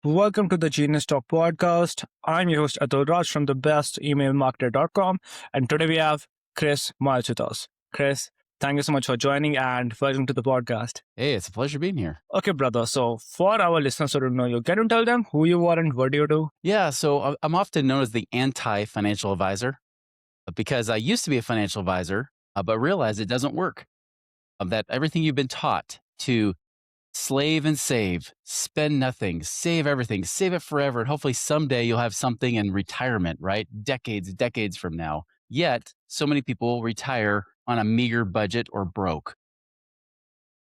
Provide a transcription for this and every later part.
Welcome to the Genius Talk podcast. I'm your host Atul Raj from the bestemailmarketer.com, and today we have Chris Miles with us. Chris, thank you so much for joining and welcome to the podcast. Hey, it's a pleasure being here. Okay, brother. So for our listeners who don't know you, can you tell them who you are and what do you do? Yeah, so I'm often known as the anti-financial advisor because I used to be a financial advisor, but realized it doesn't work. That everything you've been taught to slave and save, spend nothing, save everything, save it forever, and hopefully someday you'll have something in retirement, right? Decades from now. Yet, so many people retire on a meager budget or broke.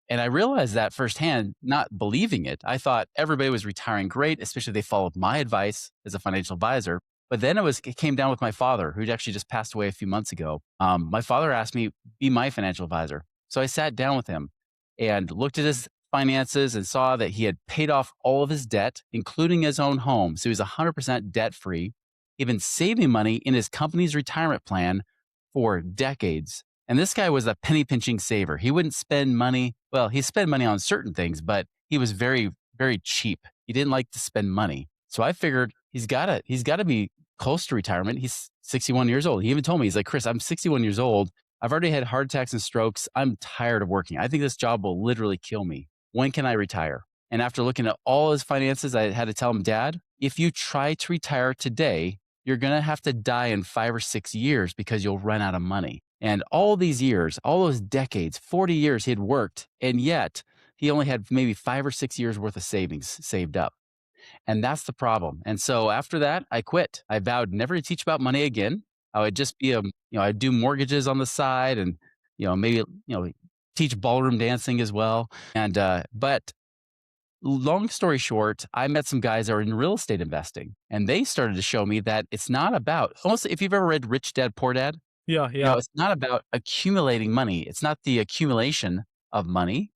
And I realized that firsthand, not believing it. I thought everybody was retiring great, especially if they followed my advice as a financial advisor. But then it came down with my father, who actually just passed away a few months ago. My father asked me, be my financial advisor. So I sat down with him and looked at his finances and saw that he had paid off all of his debt, including his own home. So he was 100% debt free. He'd been saving money in his company's retirement plan for decades. And this guy was a penny pinching saver. He wouldn't spend money. Well, he spent money on certain things, but he was very, very cheap. He didn't like to spend money. So I figured he's got to be close to retirement. He's 61 years old. He even told me, he's like, Chris, I'm 61 years old. I've already had heart attacks and strokes. I'm tired of working. I think this job will literally kill me. When can I retire? And after looking at all his finances, I had to tell him, Dad, if you try to retire today, you're going to have to die in 5 or 6 years because you'll run out of money. And all these years, all those decades, 40 years he had worked, and yet he only had maybe 5 or 6 years worth of savings saved up. And that's the problem. And so after that, I quit. I vowed never to teach about money again. I would just be I'd do mortgages on the side and, maybe, teach ballroom dancing as well. And, but long story short, I met some guys that are in real estate investing, and they started to show me that it's not about, almost if you've ever read Rich Dad, Poor Dad, Yeah. it's not about accumulating money. It's not the accumulation of money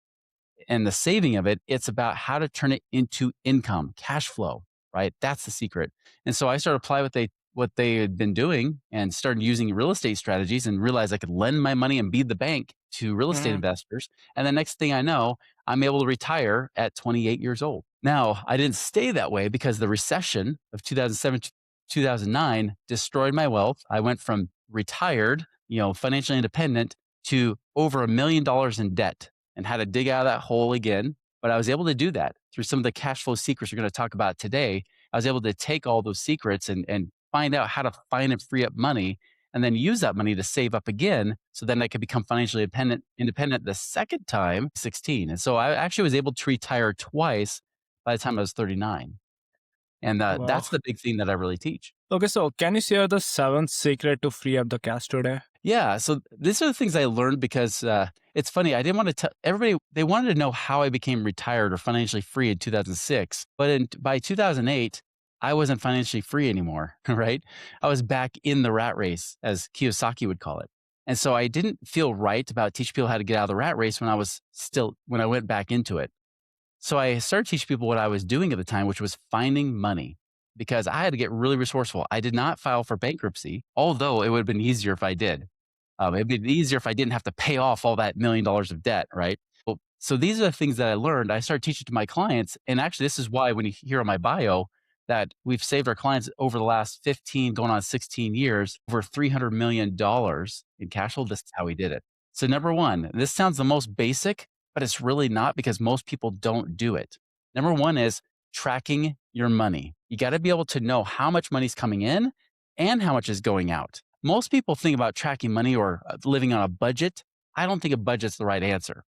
and the saving of it. It's about how to turn it into income, cash flow, right? That's the secret. And so I started applying what they had been doing and started using real estate strategies and realized I could lend my money and be the bank to real estate investors. And the next thing I know, I'm able to retire at 28 years old. Now, I didn't stay that way because the recession of 2007 to 2009 destroyed my wealth. I went from retired, financially independent to over $1 million in debt and had to dig out of that hole again. But I was able to do that through some of the cash flow secrets we're going to talk about today. I was able to take all those secrets and find out how to find and free up money and then use that money to save up again. So then I could become financially independent the second time, 16. And so I actually was able to retire twice by the time I was 39. And Wow. that's the big thing that I really teach. Okay, so can you share the seventh secret to free up the cash today? Yeah. So these are the things I learned because it's funny. I didn't want to tell everybody, they wanted to know how I became retired or financially free in 2006. But by 2008, I wasn't financially free anymore, right? I was back in the rat race, as Kiyosaki would call it. And so I didn't feel right about teaching people how to get out of the rat race when I went back into it. So I started teaching people what I was doing at the time, which was finding money, because I had to get really resourceful. I did not file for bankruptcy, although it would have been easier if I did. It'd be easier if I didn't have to pay off all that $1 million of debt, right? Well, so these are the things that I learned. I started teaching to my clients. And actually, this is why when you hear on my bio that we've saved our clients over the last 15, going on 16 years, over $300 million in cash flow. This is how we did it. So number one, this sounds the most basic, but it's really not because most people don't do it. Number one is tracking your money. You got to be able to know how much money's coming in and how much is going out. Most people think about tracking money or living on a budget. I don't think a budget's the right answer.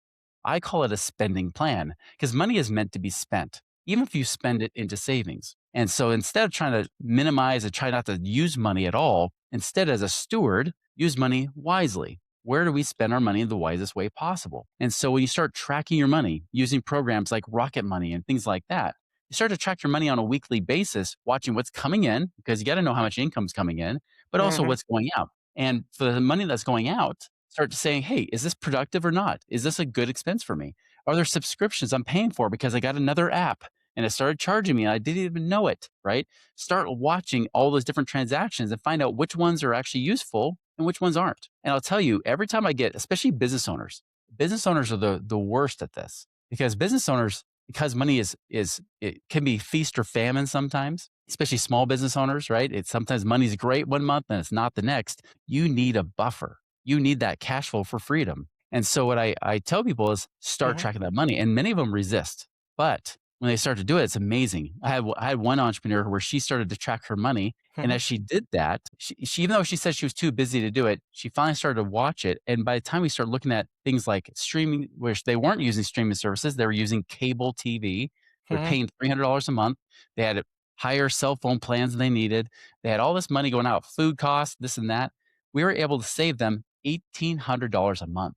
I call it a spending plan because money is meant to be spent, even if you spend it into savings. And so instead of trying to minimize and try not to use money at all, instead as a steward, use money wisely. Where do we spend our money in the wisest way possible? And so when you start tracking your money using programs like Rocket Money and things like that, you start to track your money on a weekly basis, watching what's coming in, because you got to know how much income's coming in, but also what's going out. And for the money that's going out, start saying, hey, is this productive or not? Is this a good expense for me? Are there subscriptions I'm paying for because I got another app and it started charging me and I didn't even know it, right? Start watching all those different transactions and find out which ones are actually useful and which ones aren't. And I'll tell you, every time I get, especially business owners are the worst at this because business owners, because money it can be feast or famine sometimes, especially small business owners, right? It's sometimes money's great one month and it's not the next. You need a buffer. You need that cash flow for freedom. And so what I tell people is start Mhm. tracking that money. And many of them resist. But when they start to do it, it's amazing. I had one entrepreneur where she started to track her money. And Mhm. as she did that, she even though she said she was too busy to do it, she finally started to watch it. And by the time we started looking at things like streaming, which they weren't using streaming services, they were using cable TV. They're Mhm. paying $300 a month. They had higher cell phone plans than they needed. They had all this money going out, food costs, this and that. We were able to save them $1,800 a month.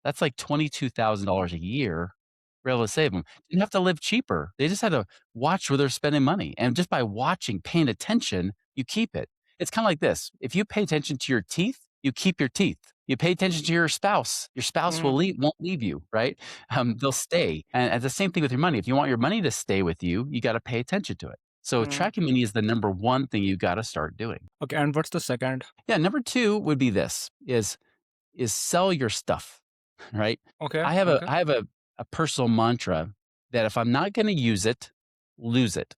That's like $22,000 a year. We're able to save them. Didn't have to live cheaper. They just had to watch where they're spending money. And just by watching, paying attention, you keep it. It's kind of like this. If you pay attention to your teeth, you keep your teeth. You pay attention to your spouse Mhm. won't leave you, right? They'll stay. And the same thing with your money. If you want your money to stay with you, you got to pay attention to it. So Mhm. tracking money is the number one thing you got to start doing. Okay, and what's the second? Yeah. Number two would be this is sell your stuff, right? Okay, I have a okay. I have a personal mantra that if I'm not gonna use it, lose it.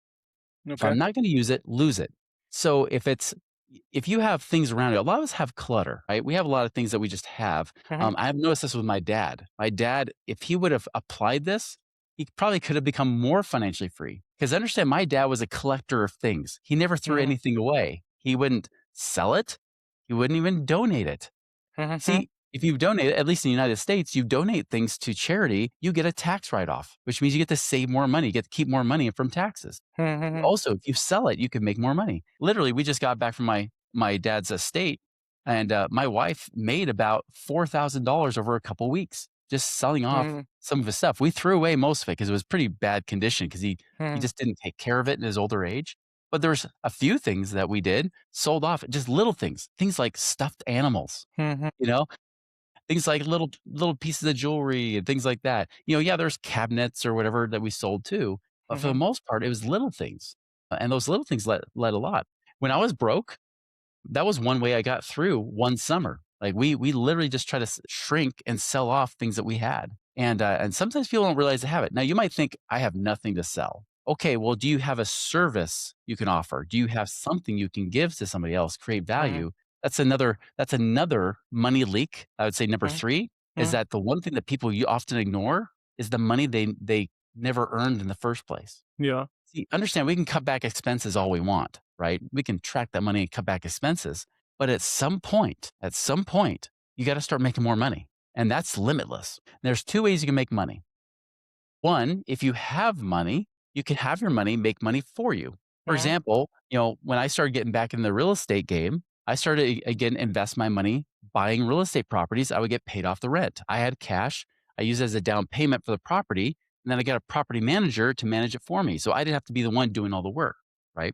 If Okay. I'm not gonna use it, lose it. So if you have things around you, a lot of us have clutter, right? We have a lot of things that we just have. Mhm. I've noticed this with my dad. My dad, if he would have applied this, he probably could have become more financially free. Because understand, my dad was a collector of things. He never threw Mhm. anything away. He wouldn't sell it. He wouldn't even donate it. Mhm. See, if you donate, at least in the United States, you donate things to charity, you get a tax write off, which means you get to save more money, you get to keep more money from taxes. Mhm. Also, if you sell it, you can make more money. Literally, we just got back from my dad's estate, and my wife made about $4,000 over a couple weeks just selling off Mhm. some of his stuff. We threw away most of it because it was pretty bad condition because he Mhm. just didn't take care of it in his older age. But there's a few things that we did sold off, just little things like stuffed animals. Mhm. You know, things like little pieces of jewelry and things like that. Yeah, there's cabinets or whatever that we sold too, but for the Mhm. most part, it was little things, and those little things led a lot. When I was broke, that was one way I got through one summer. Like we literally just try to shrink and sell off things that we had, and sometimes people don't realize they have it. Now you might think I have nothing to sell. Okay, well, do you have a service you can offer? Do you have something you can give to somebody else, create Mhm. value? That's another money leak. I would say number Mhm. three is Mhm. that the one thing that people you often ignore is the money they never earned in the first place. Yeah. See, understand we can cut back expenses all we want, right? We can track that money and cut back expenses. But at some point, you got to start making more money. And that's limitless. There's two ways you can make money. One, if you have money, you can have your money make money for you. For Mhm. example, when I started getting back in the real estate game, I started again invest my money buying real estate properties. I would get paid off the rent. I had cash. I used it as a down payment for the property, and then I got a property manager to manage it for me. So I didn't have to be the one doing all the work, right?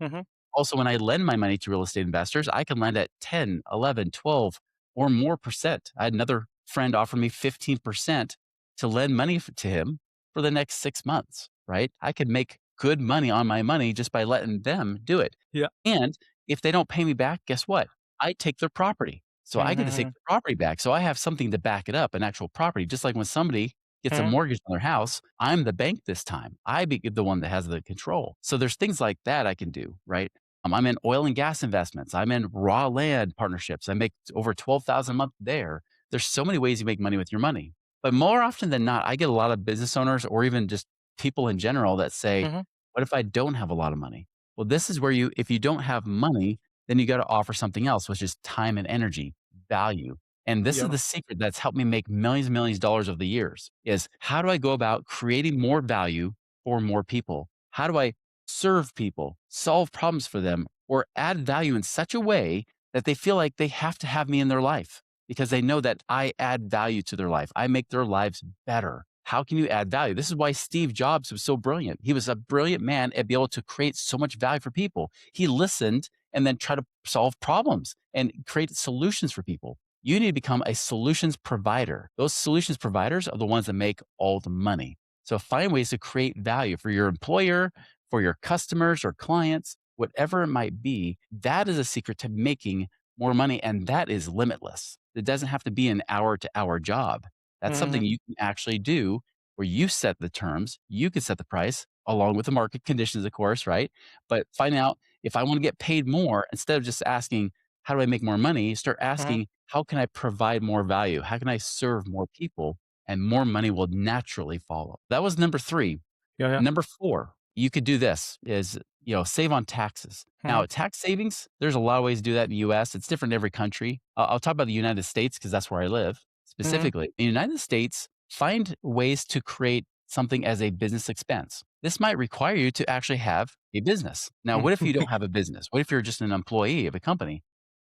Mhm. Also, when I lend my money to real estate investors, I can lend at 10, 11, 12, or more percent. I had another friend offer me 15% to lend money to him for the next 6 months, right? I could make good money on my money just by letting them do it. Yeah. And if they don't pay me back, guess what? I take their property. So I get to take Mhm. the property back. So I have something to back it up, an actual property. Just like when somebody gets a Mhm. mortgage on their house, I'm the bank this time. I be the one that has the control. So there's things like that I can do, right? I'm in oil and gas investments. I'm in raw land partnerships. I make over 12,000 a month there. There's so many ways you make money with your money. But more often than not, I get a lot of business owners or even just people in general that say, Mhm. what if I don't have a lot of money? Well, this is where if you don't have money, then you got to offer something else, which is time and energy, value. And this is Yeah. the secret that's helped me make millions and millions of dollars over the years is how do I go about creating more value for more people? How do I serve people, solve problems for them, or add value in such a way that they feel like they have to have me in their life because they know that I add value to their life. I make their lives better. How can you add value? This is why Steve Jobs was so brilliant. He was a brilliant man at being able to create so much value for people. He listened and then tried to solve problems and create solutions for people. You need to become a solutions provider. Those solutions providers are the ones that make all the money. So find ways to create value for your employer, for your customers or clients, whatever it might be. That is a secret to making more money. And that is limitless. It doesn't have to be an hour to hour job. That's something Mhm. you can actually do where you set the terms, you can set the price along with the market conditions, of course, right? But find out if I want to get paid more, instead of just asking, how do I make more money? Start Mhm. asking, how can I provide more value? How can I serve more people? And more money will naturally follow. That was number three. Yeah, yeah. Number four, you could do this is, save on taxes. Mhm. Now, tax savings, there's a lot of ways to do that in the US. It's different in every country. I'll talk about the United States because that's where I live Mhm. specifically. In the United States, find ways to create something as a business expense. This might require you to actually have a business. Now, what if you don't have a business? What if you're just an employee of a company?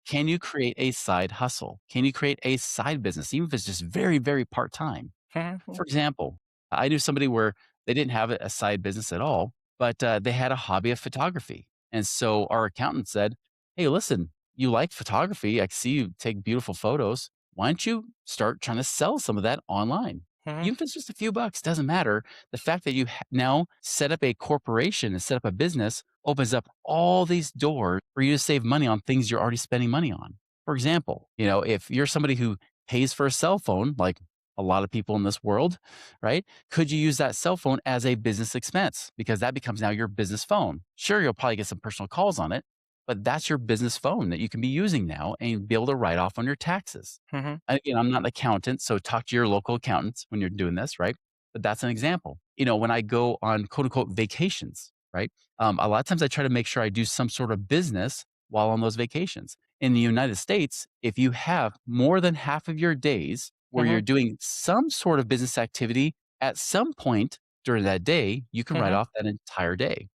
Can you create a side hustle? Can you create a side business, even if it's just very, very part time? Mhm. For example, I knew somebody where they didn't have a side business at all, but they had a hobby of photography. And so our accountant said, "Hey, listen, you like photography. I see you take beautiful photos. Why don't you start trying to sell some of that online? Mhm. Even if it's just a few bucks, doesn't matter. The fact that you now set up a corporation and set up a business opens up all these doors for you to save money on things you're already spending money on. For example, if you're somebody who pays for a cell phone, like a lot of people in this world, right? Could you use that cell phone as a business expense? Because that becomes now your business phone. Sure, you'll probably get some personal calls on it, but that's your business phone that you can be using now and be able to write off on your taxes. Mhm. And again, I'm not an accountant, so talk to your local accountants when you're doing this, right? But that's an example. When I go on quote unquote vacations, right? A lot of times I try to make sure I do some sort of business while on those vacations. In the United States, if you have more than half of your days where you're Mhm. doing some sort of business activity at some point during that day, you can write Mhm. off that entire day.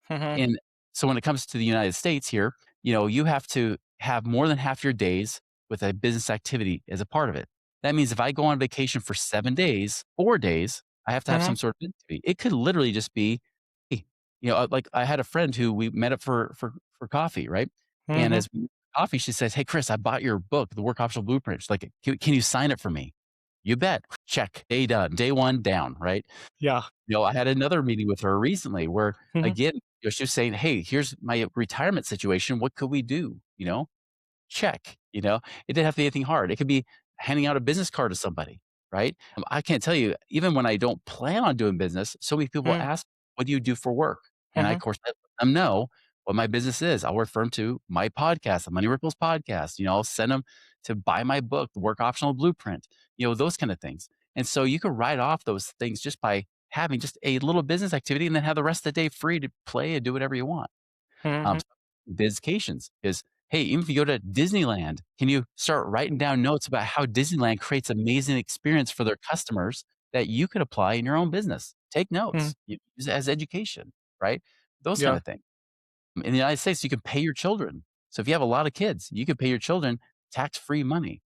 Mhm. And so when it comes to the United States here, you have to have more than half your days with a business activity as a part of it. That means if I go on vacation for 7 days, 4 days, I have to have Mhm. some sort of activity. It could literally just be, hey, like I had a friend who we met up for coffee, right? And Mhm. as we coffee, she says, "Hey, Chris, I bought your book, The Work Optional Blueprint." She's like, can you sign it for me? You bet. Check. Day done. Day one down, right? Yeah. I had another meeting with her recently where, Mhm. again, she was saying, "Hey, here's my retirement situation. What could we do?" Check. It didn't have to be anything hard. It could be handing out a business card to somebody, right? I can't tell you, even when I don't plan on doing business, so many people Mhm. ask, "What do you do for work?" And I, of Mhm. course, I let them know what my business is. I'll refer them to my podcast, the Money Ripples podcast. I'll send them to buy my book, The Work Optional Blueprint, those kind of things. And so you can write off those things just by having just a little business activity and then have the rest of the day free to play and do whatever you want. Mhm. Bizcations is, hey, even if you go to Disneyland, can you start writing down notes about how Disneyland creates amazing experience for their customers that you could apply in your own business? Take Mhm. notes. You use it as education, right? Those kind Yeah. of things. In the United States, you can pay your children. So if you have a lot of kids, you can pay your children tax-free money.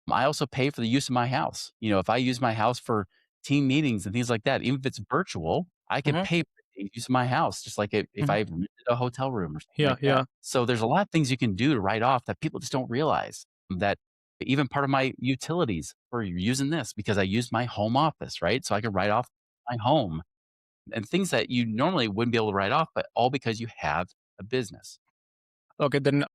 I also pay for the use of my house. If I use my house for team meetings and things like that, even if it's virtual, I can Mhm. pay for the use of my house, just like if Mhm. I rented a hotel room or something Yeah. like that. Yeah. So there's a lot of things you can do to write off that people just don't realize that even part of my utilities for using this because I use my home office, right? So I can write off my home and things that you normally wouldn't be able to write off, but all because you have a business. Okay. Then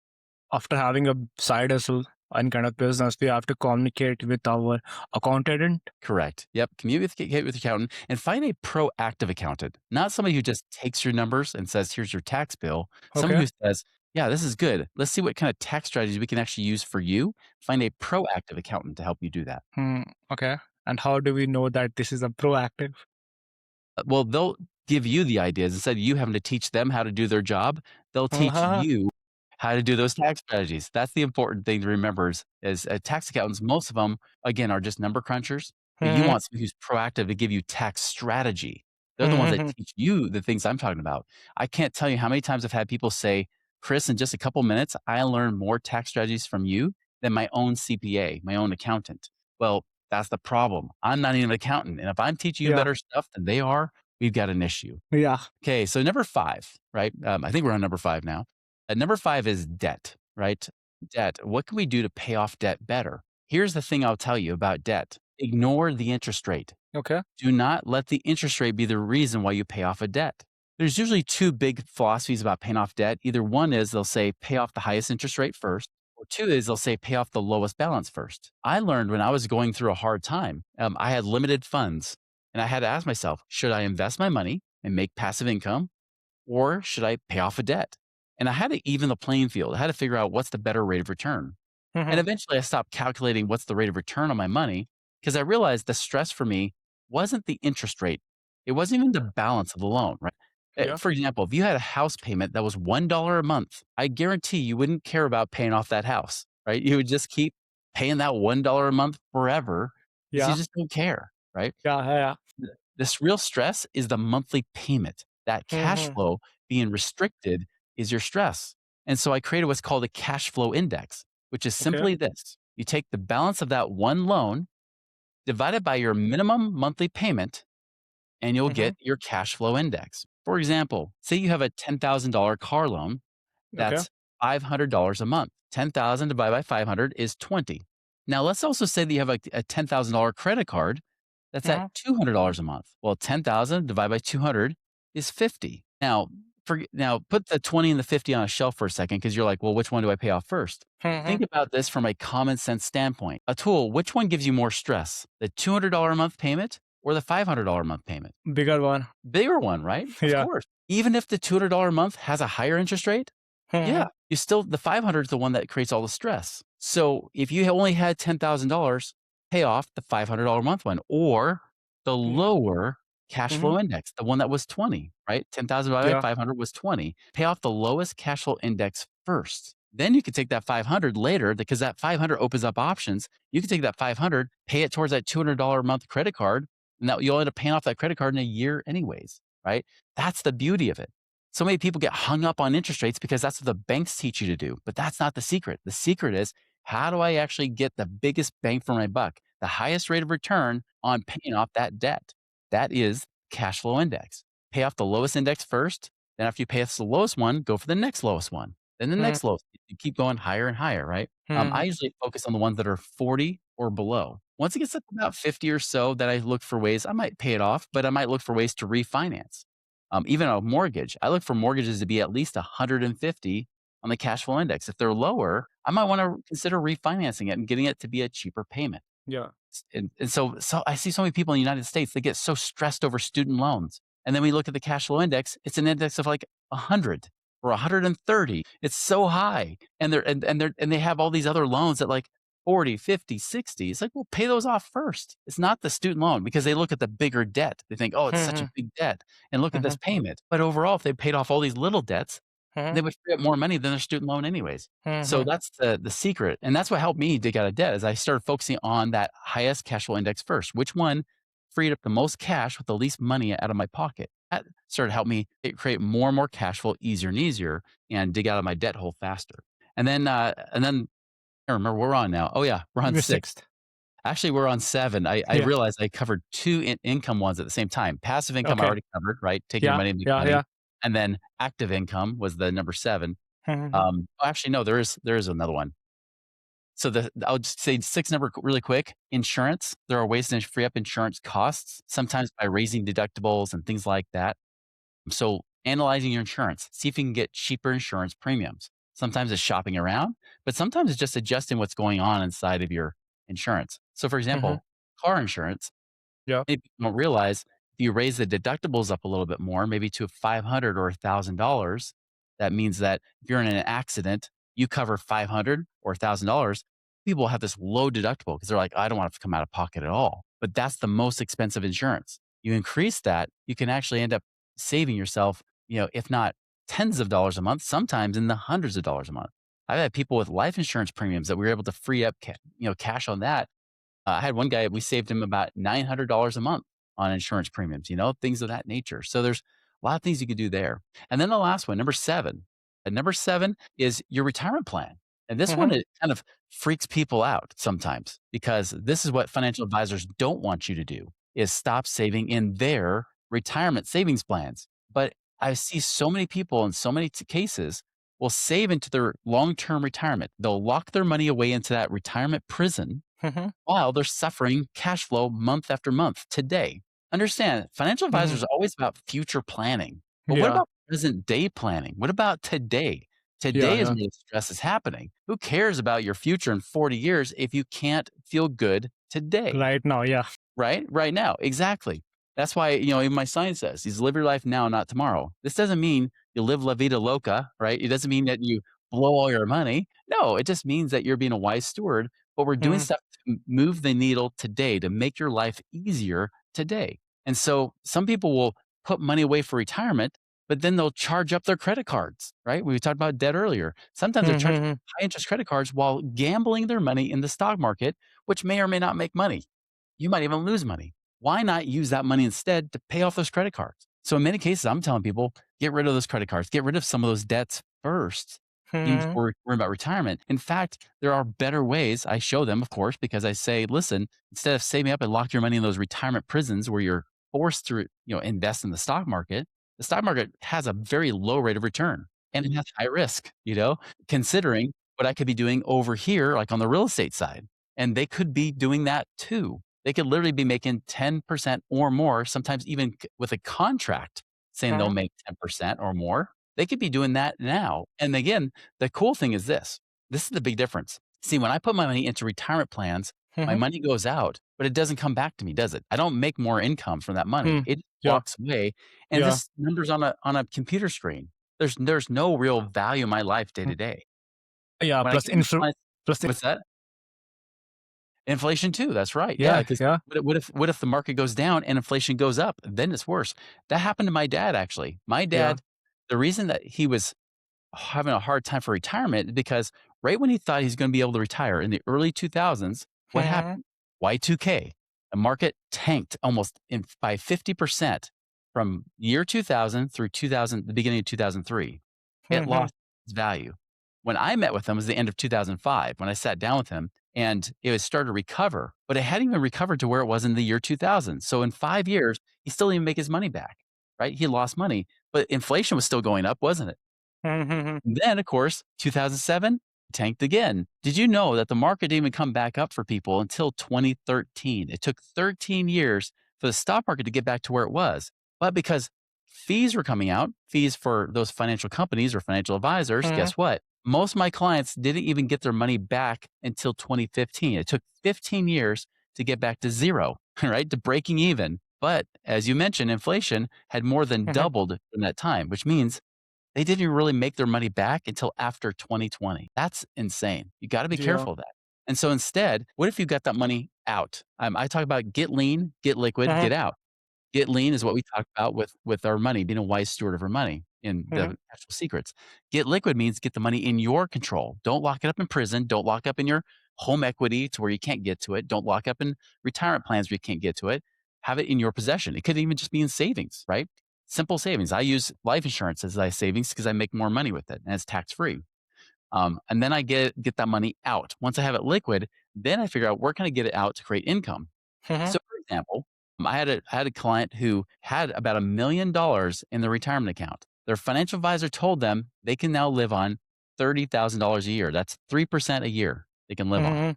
after having a side hustle and kind of business, we have to communicate with our accountant. Correct. Yep. Communicate with your accountant and find a proactive accountant, not somebody who just takes your numbers and says, "Here's your tax bill." Someone Okay. who says, "Yeah, this is good. Let's see what kind of tax strategies we can actually use for you." Find a proactive accountant to help you do that. Hmm. Okay. And how do we know that this is a proactive? Well, they'll give you the ideas instead of you having to teach them how to do their job. They'll teach Uh-huh. you how to do those tax strategies. That's the important thing to remember is tax accountants, most of them, again, are just number crunchers, but you Mhm. want someone who's proactive to give you tax strategy. They're the ones that Mhm. teach you the things I'm talking about. I can't tell you how many times I've had people say, "Chris, in just a couple minutes, I learned more tax strategies from you than my own CPA, my own accountant." Well, that's the problem. I'm not even an accountant. And if I'm teaching you Yeah. better stuff than they are, we've got an issue. Yeah. Okay, so number five, right? I think we're on number five now. Number five is debt, right? Debt. What can we do to pay off debt better? Here's the thing I'll tell you about debt: ignore the interest rate. Okay. Do not let the interest rate be the reason why you pay off a debt. There's usually two big philosophies about paying off debt. Either one is they'll say pay off the highest interest rate first, or two is they'll say pay off the lowest balance first. I learned when I was going through a hard time, I had limited funds. And I had to ask myself, should I invest my money and make passive income, or should I pay off a debt? And I had to even the playing field. I had to figure out what's the better rate of return. And Mhm. eventually I stopped calculating what's the rate of return on my money because I realized the stress for me wasn't the interest rate. It wasn't even the balance of the loan, right? Yeah. For example, if you had a house payment that was $1 a month, I guarantee you wouldn't care about paying off that house, right? You would just keep paying that $1 a month forever because you Yeah. just don't care, right? Yeah. Yeah. Yeah. This real stress is the monthly payment. That cash Mhm. flow being restricted is your stress. And so I created what's called a cash flow index, which is Okay. simply this. You take the balance of that one loan, divide it by your minimum monthly payment, and you'll Mhm. get your cash flow index. For example, say you have a $10,000 car loan, Okay. that's $500 a month. 10,000 divided by 500 is 20. Now, let's also say that you have a $10,000 credit card that's at Mhm. $200 a month. Well, 10,000 divided by 200 is 50. Now put the 20 and the 50 on a shelf for a second because you're like, well, which one do I pay off first? Think Mhm. about this from a common sense standpoint. Atul, which one gives you more stress? The $200 a month payment or the $500 a month payment? Bigger one. Bigger one, right? Of Yeah. course. Even if the $200 a month has a higher interest rate, yeah, Mhm. you still the 500 is the one that creates all the stress. So if you only had $10,000, pay off the $500 a month one or the Mhm. lower cash Mhm. flow index, the one that was 20, right? 10,000 divided Yeah. by 500 was 20. Pay off the lowest cash flow index first. Then you could take that 500 later because that 500 opens up options. You can take that 500, pay it towards that $200 a month credit card, and that you'll end up paying off that credit card in a year anyways, right? That's the beauty of it. So many people get hung up on interest rates because that's what the banks teach you to do. But that's not the secret. The secret is how do I actually get the biggest bang for my buck, the highest rate of return on paying off that debt? That is cash flow index. Pay off the lowest index first. Then after you pay off the lowest one, go for the next lowest one. Then the Mhm. next lowest. You keep going higher and higher, right? I Mhm. usually focus on the ones that are 40 or below. Once it gets up to about 50 or so, that I look for ways, I might pay it off, but I might look for ways to refinance. Even a mortgage, I look for mortgages to be at least 150 on the cash flow index. If they're lower, I might want to consider refinancing it and getting it to be a cheaper payment. Yeah. And so I see so many people in the United States, they get so stressed over student loans. And then we look at the cash flow index, it's an index of like 100 or 130. It's so high. And they have all these other loans at like 40, 50, 60. It's like, well, pay those off first. It's not the student loan because they look at the bigger debt. They think, oh, it's such a Mhm. big debt. And look at this Mhm. payment. But overall, if they paid off all these little debts, they Mhm. would free up more money than their student loan anyways. So Mhm. that's the secret, and that's what helped me dig out of debt. Is I started focusing on that highest cash flow index first. Which one freed up the most cash with the least money out of my pocket? That started to help me create more and more cash flow easier and easier, and dig out of my debt hole faster. And then I remember where we're on now. Oh yeah, we're on The 6. sixth. Actually, we're on 7. I Yeah. realized I covered 2 income ones at the same time. Passive income I Okay. already covered, right? Taking your Yeah. money and making Yeah. money, Yeah. and then active income was the number 7. Mhm. Actually, no, there is another one. So I'll just say 6 number really quick. Insurance. There are ways to free up insurance costs, sometimes by raising deductibles and things like that. So analyzing your insurance, see if you can get cheaper insurance premiums. Sometimes it's shopping around, but sometimes it's just adjusting what's going on inside of your insurance. So for Mhm. example, car insurance, Yeah. maybe you don't realize if you raise the deductibles up a little bit more, maybe to 500 or $1,000, that means that if you're in an accident, you cover 500 or $1,000. People have this low deductible because they're like, I don't want to come out of pocket at all. But that's the most expensive insurance. You increase that, you can actually end up saving yourself, if not tens of dollars a month, sometimes in the hundreds of dollars a month. I've had people with life insurance premiums that we were able to free up, cash on that. I had one guy, we saved him about $900 a month on insurance premiums, things of that nature. So there's a lot of things you could do there. And then the last one, number 7. And number 7 is your retirement plan. And this one, Mhm. it kind of freaks people out sometimes because this is what financial advisors don't want you to do is stop saving in their retirement savings plans. But I see so many people in so many cases will save into their long-term retirement. They'll lock their money away into that retirement prison Mhm. while they're suffering cash flow month after month today. Understand, financial advisors Mhm. are always about future planning. But what Yeah. about present day planning? What about today? Yeah. Today is Yeah. where the stress is happening. Who cares about your future in 40 years if you can't feel good today? Right now. Yeah. Right? Right now. Exactly. That's why, even my sign says, is live your life now, not tomorrow. This doesn't mean you live la vida loca, right? It doesn't mean that you blow all your money. No, it just means that you're being a wise steward, but we're doing Mhm, stuff to move the needle today, to make your life easier today. And so some people will put money away for retirement, but then they'll charge up their credit cards, right? We talked about debt earlier. Sometimes they're charging mhm, high interest credit cards while gambling their money in the stock market, which may or may not make money. You might even lose money. Why not use that money instead to pay off those credit cards? So in many cases, I'm telling people, get rid of those credit cards, get rid of some of those debts first, even mhm, before worrying about retirement. In fact, there are better ways. I show them, of course, because I say, listen, instead of saving up and lock your money in those retirement prisons where you're forced to, invest in the stock market has a very low rate of return and it has high risk, considering what I could be doing over here, like on the real estate side. And they could be doing that too. They could literally be making 10% or more, sometimes even with a contract saying they'll mhm, make 10% or more. They could be doing that now. And again, the cool thing is this is the big difference. See, when I put my money into retirement plans, my mhm, money goes out, but it doesn't come back to me, does it? I don't make more income from that money. mm. It Yeah, walks away. And yeah, this numbers on a computer screen. There's no real value in my life day mm, to day. yeah. When I Plus, give these clients, plus, what's that? Inflation too, that's right, yeah, yeah, 'cause yeah, what if the market goes down and inflation goes up? Then it's worse. That happened to my dad, actually. My yeah. dad, the reason that he was having a hard time for retirement is because right when he thought he was gonna be able to retire in the early 2000s, what Mhm, happened? Y2K. The market tanked almost by 50% from year 2000 through the beginning of 2003. It mhm, lost its value. When I met with him was the end of 2005 when I sat down with him and it was started to recover, but it hadn't even recovered to where it was in the year 2000. So in 5 years, he still didn't even make his money back, right? He lost money, but inflation was still going up, wasn't it? mhm, Then, of course, 2007 tanked again. Did you know that the market didn't even come back up for people until 2013? It took 13 years for the stock market to get back to where it was. But because fees were coming out, fees for those financial companies or financial advisors, mhm, guess what? Most of my clients didn't even get their money back until 2015. It took 15 years to get back to zero, right? To breaking even. But as you mentioned, inflation had more than mhm. doubled in that time, which means they didn't even really make their money back until after 2020. That's insane. You got to be Yeah. careful of that. And so instead, what if you got that money out? I talk about get lean, get liquid, Mhm, get out. Get lean is what we talk about with our money, being a wise steward of our money in the mhm, actual secrets. Get liquid means get the money in your control. Don't lock it up in prison. Don't lock up in your home equity to where you can't get to it. Don't lock up in retirement plans where you can't get to it. Have it in your possession. It could even just be in savings, right? Simple savings. I use life insurance as my savings because I make more money with it and it's tax free. And then I get that money out. Once I have it liquid, then I figure out where can I get it out to create income. mhm, So, for example, I had a client who had about $1 million in their retirement account. Their financial advisor told them they can now live on $30,000 a year. That's 3% a year they can live on. mhm,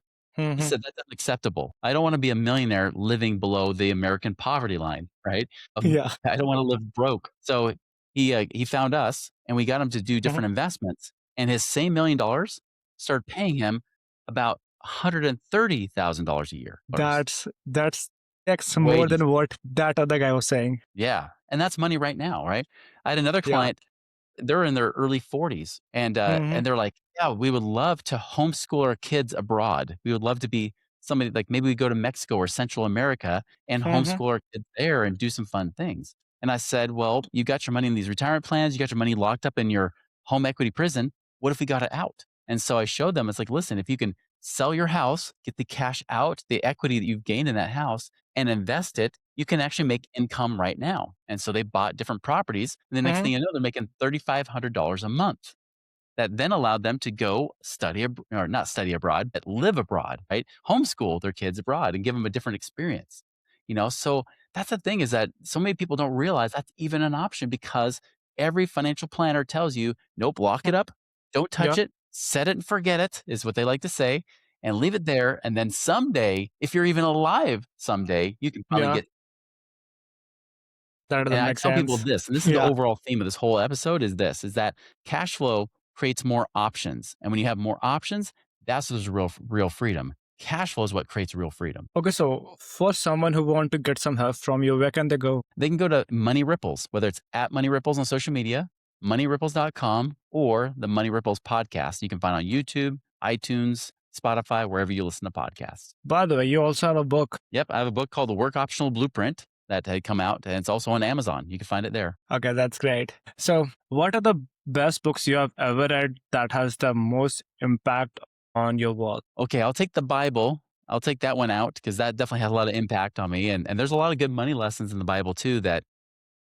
He mhm. said, "That's unacceptable. I don't wanna be a millionaire living below the American poverty line, right? Yeah. I don't wanna live broke." So he found us, and we got him to do Mhm. different investments, and his same $1 million started paying him about $130,000 a year. That's X Way more different. than what that other guy was saying. Yeah, and that's money right now, right? I had another Yeah. client, they're in their early 40s, Mhm, and they're like, "Yeah, we would love to homeschool our kids abroad. We would love to be somebody like maybe we go to Mexico or Central America and mhm, homeschool our kids there and do some fun things." And I said, "Well, you got your money in these retirement plans, you got your money locked up in your home equity prison. What if we got it out?" And so I showed them, it's like, "Listen, if you can sell your house, get the cash out, the equity that you've gained in that house, and invest it, you can actually make income right now." And so they bought different properties. And the next mhm, thing you know, they're making $3,500 a month. That then allowed them to go or not study abroad, but live abroad, right? Homeschool their kids abroad and give them a different experience. So that's the thing is that so many people don't realize that's even an option because every financial planner tells you, nope, lock mm. it up, don't touch Yeah, it, set it and forget it, is what they like to say, and leave it there. And then someday, if you're even alive someday, you can probably yeah. get. That And doesn't I make tell people sense. this, and this is the Yeah. overall theme of this whole episode is that cash flow creates more options. And when you have more options, that's what's real freedom. Cash flow is what creates real freedom. Okay, so for someone who want to get some help from you, where can they go? They can go to Money Ripples, whether it's at Money Ripples on social media, moneyripples.com, or the Money Ripples podcast. You can find on YouTube, iTunes, Spotify, wherever you listen to podcasts. By the way, you also have a book. Yep, I have a book called The Work Optional Blueprint that had come out, and it's also on Amazon. You can find it there. Okay, that's great. So, what are the best books you have ever read that has the most impact on your work? Okay, I'll take the Bible. I'll take that one out because that definitely has a lot of impact on me. And there's a lot of good money lessons in the Bible too that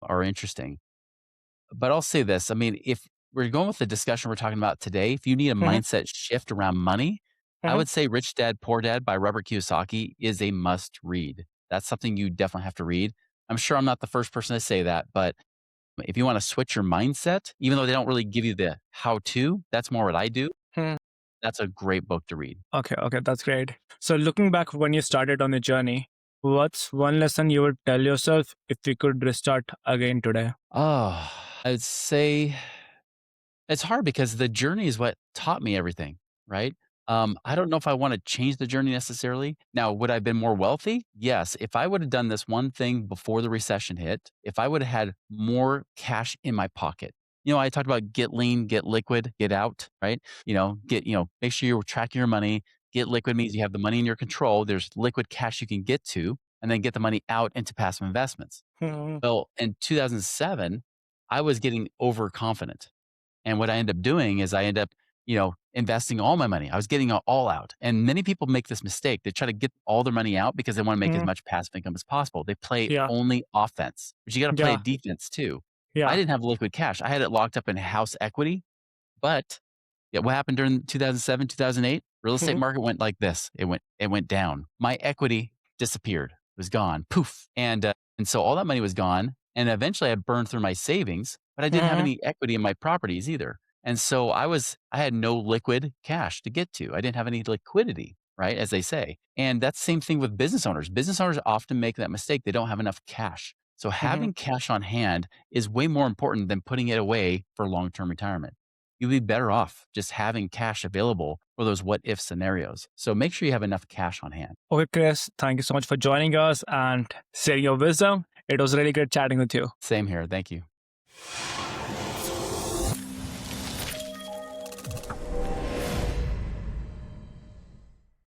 are interesting. But I'll say this. I mean, if we're going with the discussion we're talking about today, if you need a Mhm, mindset shift around money, I mhm, would say Rich Dad, Poor Dad by Robert Kiyosaki is a must read. That's something you definitely have to read. I'm sure I'm not the first person to say that, but if you want to switch your mindset, even though they don't really give you the how to, that's more what I do. mhm. That's a great book to read. Okay, that's great. So, looking back when you started on the journey, what's one lesson you would tell yourself if you could restart again today? Oh, I'd say it's hard because the journey is what taught me everything, right? I don't know if I want to change the journey necessarily. Now, would I have been more wealthy? Yes. If I would have done this one thing before the recession hit, if I would have had more cash in my pocket, I talked about get lean, get liquid, get out, right? Make sure you're tracking your money. Get liquid means you have the money in your control. There's liquid cash you can get to, and then get the money out into passive investments. Mhm, Well, in 2007, I was getting overconfident. And what I end up doing is I end up, investing all my money. I was getting it all out. And many people make this mistake. They try to get all their money out because they want to make as mhm. much passive income as possible. They play Yeah, only offense, but you got to play yeah, defense too. I yeah. didn't have liquid cash. I had it locked up in house equity, but yeah, what happened during 2007, 2008? Real estate Mhm, market went like this. It went down. My equity disappeared. It was gone. Poof. And so all that money was gone. And eventually I burned through my savings, but I didn't have mhm, any equity in my properties either. And so I had no liquid cash to get to. I didn't have any liquidity, right? As they say. And that's the same thing with business owners. Business owners often make that mistake. They don't have enough cash. So mhm. having cash on hand is way more important than putting it away for long-term retirement. You'll be better off just having cash available for those what if scenarios. So make sure you have enough cash on hand. Okay, Chris, thank you so much for joining us and sharing your wisdom. It was really great chatting with you. Same here. Thank you.